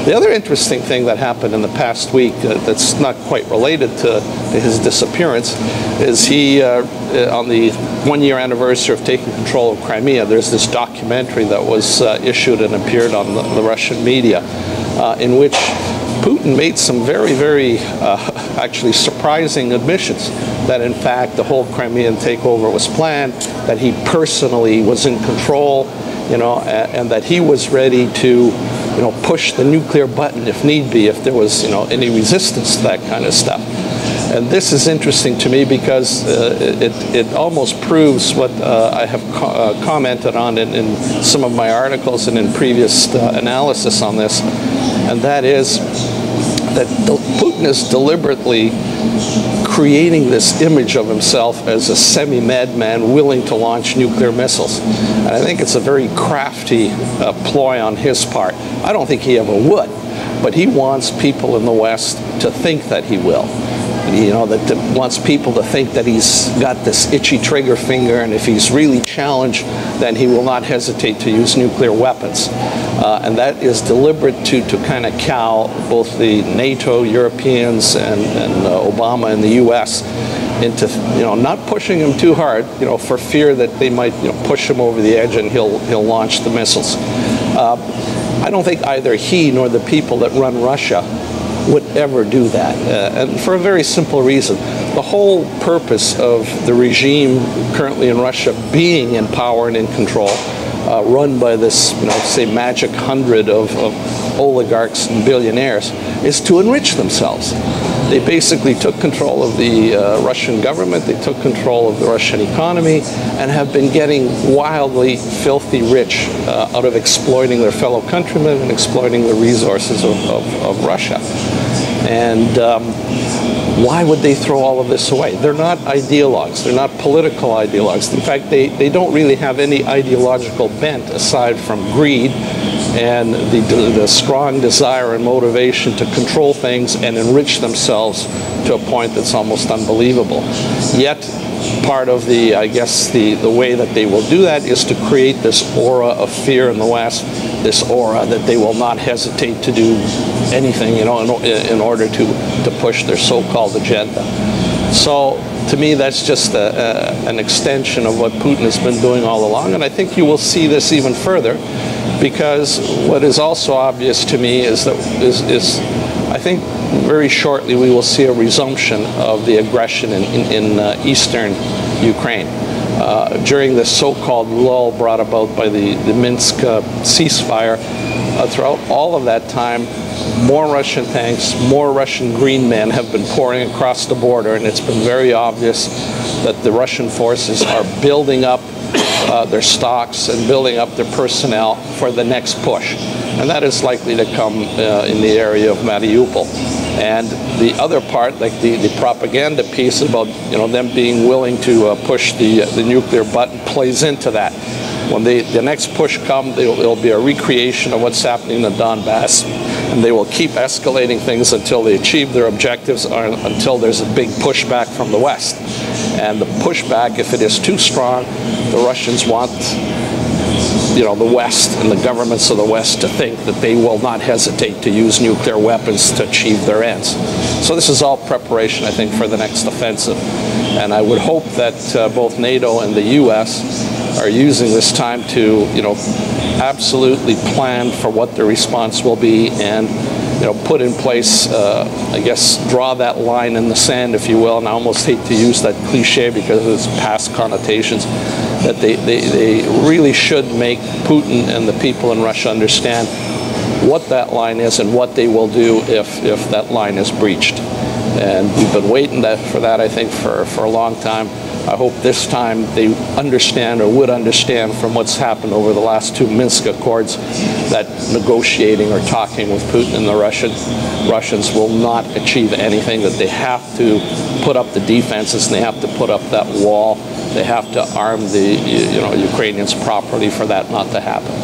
The other interesting thing that happened in the past week that's not quite related to his disappearance is he, on the one-year anniversary of taking control of Crimea, there's this documentary that was issued and appeared on the Russian media in which Putin made some very, very actually surprising admissions that in fact the whole Crimean takeover was planned, that he personally was in control, and that he was ready to push the nuclear button if need be, if there was any resistance to that kind of stuff. And this is interesting to me because it almost proves what I have commented on in some of my articles and in previous analysis on this, and that is that Putin is deliberately creating this image of himself as a semi-madman willing to launch nuclear missiles. And I think it's a very crafty ploy on his part. I don't think he ever would, but he wants people in the West to think that he will. That wants people to think that he's got this itchy trigger finger, and if he's really challenged, then he will not hesitate to use nuclear weapons. And that is deliberate to kind of cow both the NATO, Europeans, and Obama and the U.S. into not pushing him too hard, for fear that they might push him over the edge and he'll launch the missiles. I don't think either he nor the people that run Russia would ever do that, and for a very simple reason. The whole purpose of the regime currently in Russia being in power and in control, run by this, say, magic 100 of oligarchs and billionaires, is to enrich themselves. They basically took control of the Russian government, they took control of the Russian economy, and have been getting wildly filthy rich out of exploiting their fellow countrymen and exploiting the resources of Russia. And why would they throw all of this away? They're not ideologues. They're not political ideologues. In fact, they don't really have any ideological bent aside from greed and the strong desire and motivation to control things and enrich themselves to a point that's almost unbelievable. Yet, part of the way that they will do that is to create this aura of fear in the West, this aura that they will not hesitate to do anything, in order to push their so-called agenda. So, to me, that's just an extension of what Putin has been doing all along, and I think you will see this even further, because what is also obvious to me is that I think very shortly we will see a resumption of the aggression in eastern Ukraine. During this so-called lull brought about by the Minsk ceasefire, throughout all of that time, more Russian tanks, more Russian green men have been pouring across the border, and it's been very obvious that the Russian forces are building up their stocks and building up their personnel for the next push. And that is likely to come in the area of Mariupol. And the other part, like the propaganda piece about them being willing to push the nuclear button, plays into that. When the next push comes, it'll be a recreation of what's happening in Donbass, and they will keep escalating things until they achieve their objectives or until there's a big pushback from the West. And the pushback, if it is too strong, the Russians want the West and the governments of the West to think that they will not hesitate to use nuclear weapons to achieve their ends. So this is all preparation, I think, for the next offensive. And I would hope that both NATO and the U.S. are using this time to, absolutely plan for what the response will be and, put in place, I guess, draw that line in the sand, if you will. And I almost hate to use that cliche because of its past connotations, that they really should make Putin and the people in Russia understand what that line is and what they will do if that line is breached. And we've been waiting for that, I think, for a long time. I hope this time they understand or would understand from what's happened over the last two Minsk Accords that negotiating or talking with Putin and the Russians will not achieve anything, that they have to put up the defenses and they have to put up that wall. They have to arm the Ukrainians properly for that not to happen.